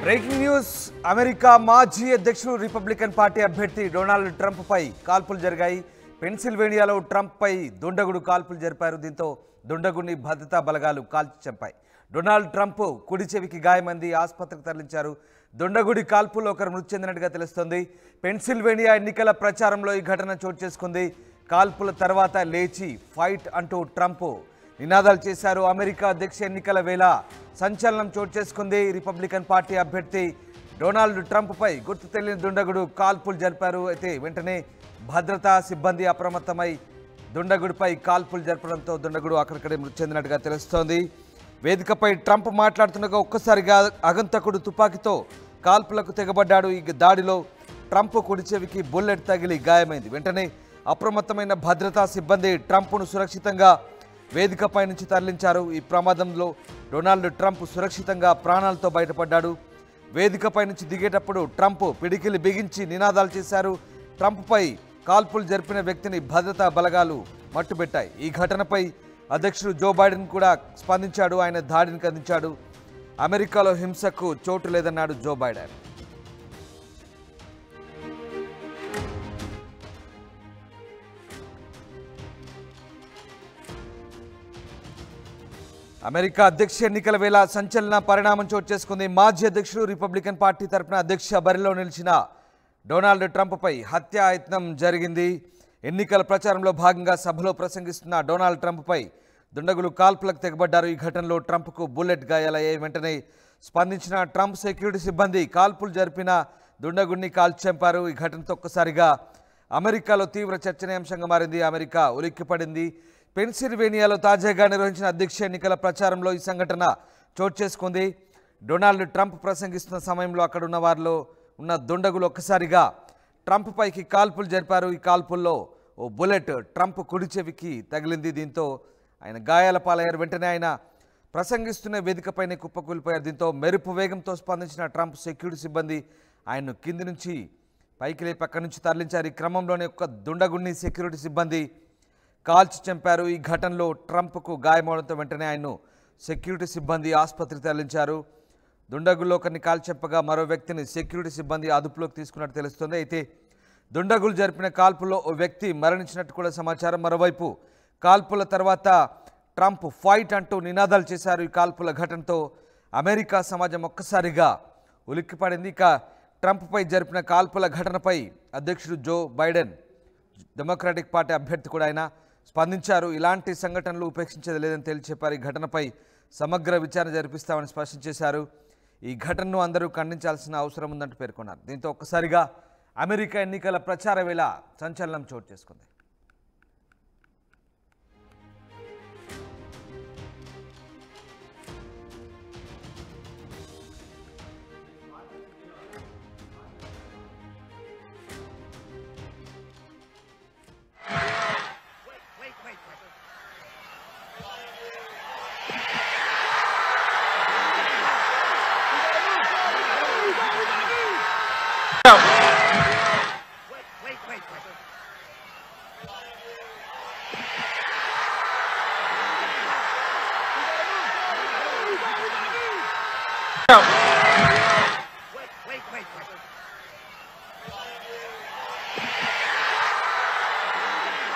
Breaking news America మాజీ అధ్యక్షుడు Republican party అభ్యర్థి డొనాల్డ్ ట్రంప్ పై కాల్పులు జరిగాయి. పెన్సిల్వేనియాలో ట్రంప్ పై దుండగుడు కాల్పులు జరిపారు. దీంతో దుండగుడిని భద్రతా బలగాలు కాల్చి చంపాయి. డొనాల్డ్ ట్రంప్ కుడి చెవికి గాయమైంది, ఆసుపత్రికి తరలించారు. దుండగుడి కాల్పుల్లో ఒకరు మృతి చెందినట్టుగా తెలుస్తోంది. పెన్సిల్వేనియా ఎన్నికల ప్రచారంలో ఈ ఘటన చోటు చేసుకుంది. కాల్పుల తర్వాత లేచి ఫైట్ అంటూ ట్రంప్ నినాదాలు చేశారు. అమెరికా అధ్యక్ష ఎన్నికల వేళ సంచలనం చోటు చేసుకుంది. రిపబ్లికన్ పార్టీ అభ్యర్థి డొనాల్డ్ ట్రంప్ పై గుర్తు తెలియని దుండగుడు కాల్పులు జరిపారు. అయితే వెంటనే భద్రతా సిబ్బంది అప్రమత్తమై దుండగుడిపై కాల్పులు జరపడంతో దుండగుడు అక్కడికడే మృతి చెందినట్టుగా తెలుస్తోంది. వేదికపై ట్రంప్ మాట్లాడుతుండగా ఒక్కసారిగా అగంతకుడు తుపాకీతో కాల్పులకు తెగబడ్డాడు. ఈ దాడిలో ట్రంప్ కుడి చెవికి బుల్లెట్ తగిలి గాయమైంది. వెంటనే అప్రమత్తమైన భద్రతా సిబ్బంది ట్రంప్ను సురక్షితంగా వేదికపై నుంచి తరలించారు. ఈ ప్రమాదంలో డొనాల్డ్ ట్రంప్ సురక్షితంగా ప్రాణాలతో బయటపడ్డాడు. వేదికపై నుంచి దిగేటప్పుడు ట్రంప్ పిడికిలి బిగించి నినాదాలు చేశారు. ట్రంప్పై కాల్పులు జరిపిన వ్యక్తిని భద్రతా బలగాలు మట్టుబెట్టాయి. ఈ ఘటనపై అధ్యక్షుడు జో బైడెన్ కూడా స్పందించాడు. ఆయన దాడిని ఖండించాడు. అమెరికాలో హింసకు చోటు లేదన్నాడు జో బైడెన్. అమెరికా అధ్యక్ష ఎన్నికల వేళ సంచలన పరిణామం చోటు చేసుకుంది. మాజీ అధ్యక్షుడు రిపబ్లికన్ పార్టీ తరఫున అధ్యక్ష బరిలో నిలిచిన డొనాల్డ్ ట్రంప్పై హత్యాయత్నం జరిగింది. ఎన్నికల ప్రచారంలో భాగంగా సభలో ప్రసంగిస్తున్న డొనాల్డ్ ట్రంప్పై దుండగులు కాల్పులకు తెగబడ్డారు. ఈ ఘటనలో ట్రంప్కు బుల్లెట్ గాయాలయ్యాయి. వెంటనే స్పందించిన ట్రంప్ సెక్యూరిటీ సిబ్బంది కాల్పులు జరిపిన దుండగుడిని కాల్చి చంపారు. ఈ ఘటనతో ఒక్కసారిగా అమెరికాలో తీవ్ర చర్చనీయాంశంగా మారింది. అమెరికా ఉలిక్కిపడింది. పెన్సిల్వేనియాలో తాజాగా నిర్వహించిన అధ్యక్ష ఎన్నికల ప్రచారంలో ఈ సంఘటన చోటు చేసుకుంది. డొనాల్డ్ ట్రంప్ ప్రసంగిస్తున్న సమయంలో అక్కడ ఉన్న వారిలో ఉన్న దుండగులు ఒక్కసారిగా ట్రంప్ పైకి కాల్పులు జరిపారు. ఈ కాల్పుల్లో ఓ బుల్లెట్ ట్రంప్ కుడి చెవికి తగిలింది. దీంతో ఆయన గాయాల పాలయ్యారు. వెంటనే ఆయన ప్రసంగిస్తున్న వేదికపైనే కుప్పకూలిపోయారు. దీంతో మెరుపు వేగంతో స్పందించిన ట్రంప్ సెక్యూరిటీ సిబ్బంది ఆయన్ను కింది నుంచి పైకి లేపి అక్కడి నుంచి తరలించారు. ఈ క్రమంలోనే ఒక దుండగుడిని సెక్యూరిటీ సిబ్బంది కాల్చి చంపారు. ఈ ఘటనలో ట్రంప్కు గాయమవడంతో వెంటనే ఆయన్ను సెక్యూరిటీ సిబ్బంది ఆసుపత్రికి తరలించారు. దుండగుల్లో ఒకరిని కాల్చి చంపగా మరో వ్యక్తిని సెక్యూరిటీ సిబ్బంది అదుపులోకి తీసుకున్నట్టు తెలుస్తుంది. అయితే దుండగులు జరిపిన కాల్పుల్లో ఓ వ్యక్తి మరణించినట్టు కూడా సమాచారం. మరోవైపు కాల్పుల తర్వాత ట్రంప్ ఫైట్ అంటూ నినాదాలు చేశారు. ఈ కాల్పుల ఘటనతో అమెరికా సమాజం ఒక్కసారిగా ఉలిక్కిపడింది. ఇక ట్రంప్పై జరిపిన కాల్పుల ఘటనపై అధ్యక్షుడు జో బైడెన్ డెమోక్రాటిక్ పార్టీ అభ్యర్థి కూడా ఆయన స్పందించారు. ఇలాంటి సంఘటనలు ఉపేక్షించేది లేదని తేల్చి చెప్పారు. ఈ ఘటనపై సమగ్ర విచారణ జరిపిస్తామని స్పష్టం చేశారు. ఈ ఘటనను అందరూ ఖండించాల్సిన అవసరం ఉందంటూ పేర్కొన్నారు. దీంతో ఒక్కసారిగా అమెరికా ఎన్నికల ప్రచార వేళ సంచలనం చోటు చేసుకుంది.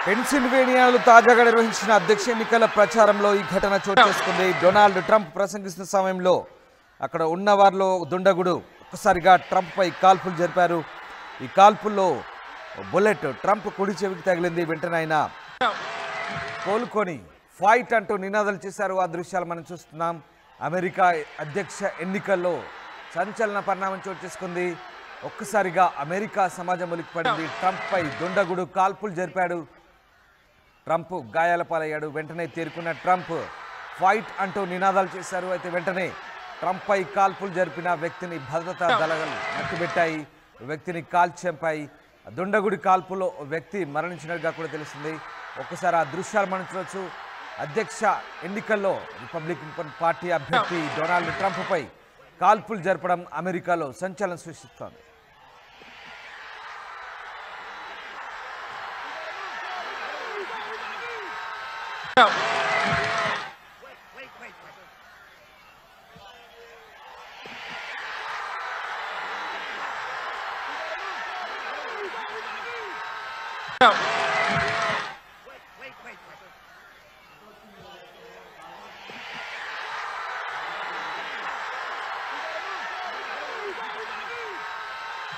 పెన్సిల్వేనియాలో తాజాగా నిర్వహించిన అధ్యక్ష ఎన్నికల ప్రచారంలో ఈ ఘటన చోటు చేసుకుంది. డొనాల్డ్ ట్రంప్ ప్రసంగిస్తున్న సమయంలో అక్కడ ఉన్న వారిలో దుండగుడు ఒక్కసారిగా ట్రంప్పై కాల్పులు జరిపారు. ఈ కాల్పుల్లో బుల్లెట్ ట్రంప్ కుడి చెవికి తగిలింది. వెంటనే ఆయన కోలుకొని ఫైట్ అంటూ నినాదాలు చేశారు. ఆ దృశ్యాలు మనం చూస్తున్నాం. అమెరికా అధ్యక్ష ఎన్నికల్లో సంచలన పరిణామం చోటు చేసుకుంది. ఒక్కసారిగా అమెరికా సమాజం ఉలిక్కిపడింది. ట్రంప్పై దుండగుడు కాల్పులు జరిపాడు. ట్రంప్ గాయాల పాలయ్యాడు. వెంటనే తేరుకున్న ట్రంప్ ఫైట్ అంటూ నినాదాలు చేశారు. అయితే వెంటనే ట్రంప్పై కాల్పులు జరిపిన వ్యక్తిని భద్రతా దళాలు మట్టుబెట్టాయి. వ్యక్తిని కాల్చి చంపాయి. దుండగుడి కాల్పులో వ్యక్తి మరణించినట్టుగా కూడా తెలుస్తుంది. ఒక్కసారి ఆ దృశ్యాలు మనం చూడొచ్చు. అధ్యక్ష ఎన్నికల్లో రిపబ్లికన్ పార్టీ అభ్యర్థి డొనాల్డ్ ట్రంప్పై కాల్పులు జరపడం అమెరికాలో సంచలనం సృష్టిస్తోంది.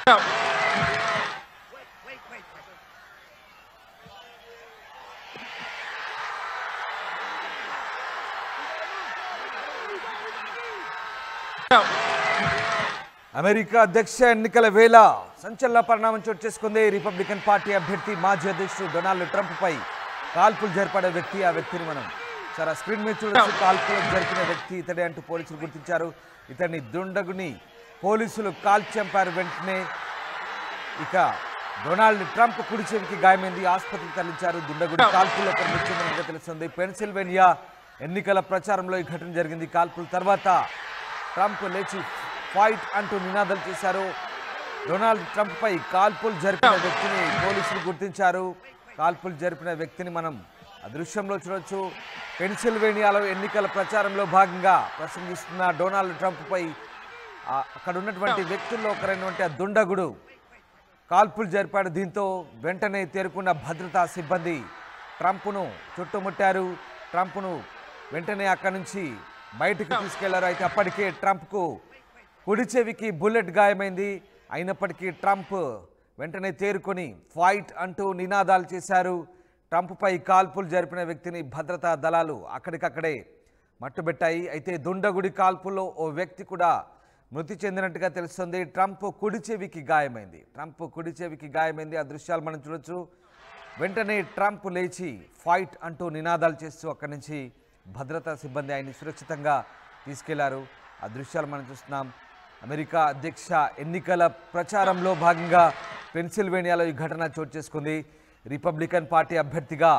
అమెరికా అధ్యక్ష ఎన్నికల వేళ సంచలన పరిణామం చోటు చేసుకుంది. రిపబ్లికన్ పార్టీ అభ్యర్థి మాజీ అధ్యక్షుడు డొనాల్డ్ ట్రంప్ పై కాల్పులు జరిపే వ్యక్తి, ఆ వ్యక్తిని మనం సరే స్క్రీన్ మీద చూడొచ్చు. కాల్పులు జరిపిన వ్యక్తి ఇతడే అంటూ పోలీసులు గుర్తించారు. ఇతన్ని దుండగుని పోలీసులు కాల్చంపారు. వెంటనే ఇక డొనాల్డ్ ట్రంప్ కుడి చెవికి గాయమైంది, ఆసుపత్రికి తరలించారు. దుండగుడి కాల్పుల్లో ఒకరు మృతి చెందినట్టుగా తెలుస్తుంది. పెన్సిల్వేనియా ఎన్నికల ప్రచారంలో ఈ ఘటన జరిగింది. కాల్పుల తర్వాత ట్రంప్ లేచి ఫైట్ అంటూ నినాదాలు చేశారు. డొనాల్డ్ ట్రంప్ పై కాల్పులు జరిపిన వ్యక్తిని పోలీసులు గుర్తించారు. కాల్పులు జరిపిన వ్యక్తిని మనం దృశ్యంలో చూడొచ్చు. పెన్సిల్వేనియాలో ఎన్నికల ప్రచారంలో భాగంగా ప్రసంగిస్తున్న డొనాల్డ్ ట్రంప్ పై అక్కడ ఉన్నటువంటి వ్యక్తుల్లో ఒకరైనటువంటి ఆ దుండగుడు కాల్పులు జరిపాడు. దీంతో వెంటనే తేరుకున్న భద్రతా సిబ్బంది ట్రంప్ను చుట్టుముట్టారు. ట్రంప్ను వెంటనే అక్కడి నుంచి బయటకు తీసుకెళ్లారు. అయితే అప్పటికే ట్రంప్కు కుడి చెవికి బుల్లెట్ గాయమైంది. అయినప్పటికీ ట్రంప్ వెంటనే తేరుకొని ఫైట్ అంటూ నినాదాలు చేశారు. ట్రంప్పై కాల్పులు జరిపిన వ్యక్తిని భద్రతా దళాలు అక్కడికక్కడే మట్టుబెట్టాయి. అయితే దుండగుడి కాల్పుల్లో ఓ వ్యక్తి కూడా మృతి చెందినట్టుగా తెలుస్తుంది. ట్రంప్ కుడి చెవికి గాయమైంది. ఆ దృశ్యాలు మనం చూడొచ్చు. వెంటనే ట్రంప్ లేచి ఫైట్ అంటూ నినాదాలు చేస్తూ అక్కడి నుంచి భద్రతా సిబ్బంది ఆయన్ని సురక్షితంగా తీసుకెళ్లారు. ఆ దృశ్యాలు మనం చూస్తున్నాం. అమెరికా అధ్యక్ష ఎన్నికల ప్రచారంలో భాగంగా పెన్సిల్వేనియాలో ఈ ఘటన చోటు చేసుకుంది. రిపబ్లికన్ పార్టీ అభ్యర్థిగా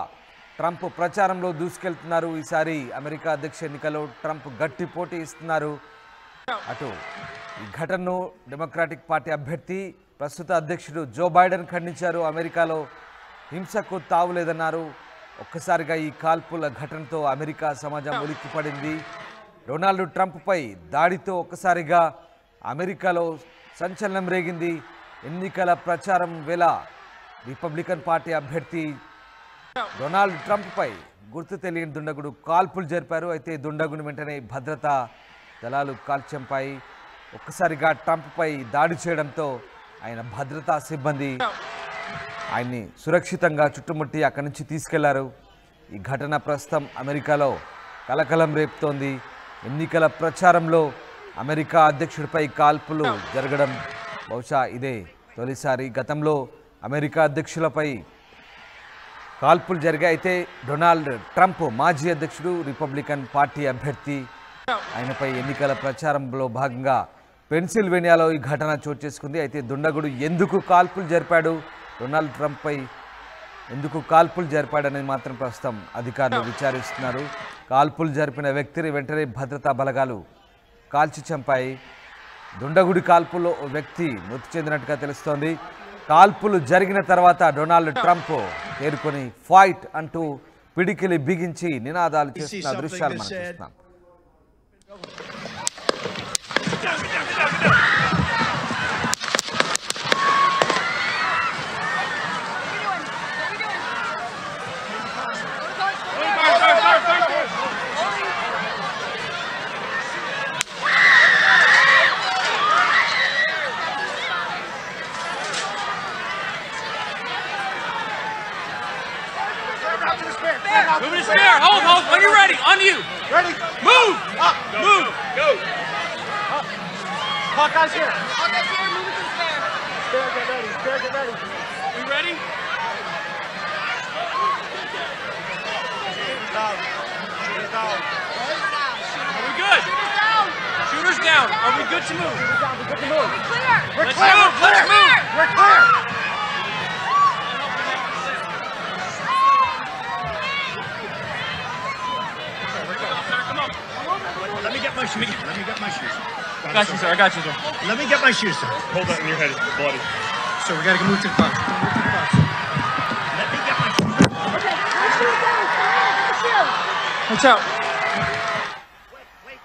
ట్రంప్ ప్రచారంలో దూసుకెళ్తున్నారు. ఈసారి అమెరికా అధ్యక్ష ఎన్నికల్లో ట్రంప్ గట్టి పోటీ ఇస్తున్నారు. అటు ఈ ఘటనను డెమోక్రాటిక్ పార్టీ అభ్యర్థి ప్రస్తుత అధ్యక్షుడు జో బైడెన్ ఖండించారు. అమెరికాలో హింసకు తావులేదన్నారు. ఒక్కసారిగా ఈ కాల్పుల ఘటనతో అమెరికా సమాజం ఉలిక్కిపడింది. డొనాల్డ్ ట్రంప్పై దాడితో ఒక్కసారిగా అమెరికాలో సంచలనం రేగింది. ఎన్నికల ప్రచారం వేళ రిపబ్లికన్ పార్టీ అభ్యర్థి డొనాల్డ్ ట్రంప్పై గుర్తు తెలియని దుండగుడు కాల్పులు జరిపారు. అయితే దుండగుని వెంటనే భద్రతా దళాలు కాల్చంపాయి. ఒక్కసారిగా ట్రంప్పై దాడి చేయడంతో ఆయన భద్రతా సిబ్బంది ఆయన్ని సురక్షితంగా చుట్టుముట్టి అక్కడి నుంచి తీసుకెళ్లారు. ఈ ఘటన ప్రస్తుతం అమెరికాలో కలకలం రేపుతోంది. ఎన్నికల ప్రచారంలో అమెరికా అధ్యక్షుడిపై కాల్పులు జరగడం బహుశా ఇదే తొలిసారి. గతంలో అమెరికా అధ్యక్షులపై కాల్పులు జరిగాయి. అయితే డొనాల్డ్ ట్రంప్ మాజీ అధ్యక్షుడు, రిపబ్లికన్ పార్టీ అభ్యర్థి, ఆయనపై ఎన్నికల ప్రచారంలో భాగంగా పెన్సిల్వేనియాలో ఈ ఘటన చోటు చేసుకుంది. అయితే దుండగుడు ఎందుకు కాల్పులు జరిపాడు, డొనాల్డ్ ట్రంప్పై ఎందుకు కాల్పులు జరిపాడనేది మాత్రం ప్రస్తుతం అధికారులు విచారిస్తున్నారు. కాల్పులు జరిపిన వ్యక్తిని వెంటనే భద్రతా బలగాలు కాల్చి చంపాయి. దుండగుడి కాల్పుల్లో వ్యక్తి మృతి చెందినట్టుగా తెలుస్తోంది. కాల్పులు జరిగిన తర్వాత డొనాల్డ్ ట్రంప్ తేరుకొని ఫైట్ అంటూ పిడికిలి బిగించి నినాదాలు చేస్తున్న దృశ్యాలు మనం చూస్తున్నాం. Move to spare. Hold. When you're ready. On you. Ready. Move. Up. Move. Go. Up. Hawkeye's here. Hawkeye's here. Move it to the spare. Spare, get ready. Spare, get ready. We ready? Shoot down. Shoot it down. Are we good? Shooters down. Are we good to move? Shoot it down. We're good to move. We're clear. We're Let's clear. move. We're Let's clear. move. We're clear. Come on. Let me get my shoes. Let me get my shoes. I got you, sir. I got you, sir. Let me get my shoes, sir. Hold that in your head, it's bloody. So we gotta move to the bus. Let me get my shoes. Okay. My shoes down. My shoes. Watch out. Wait.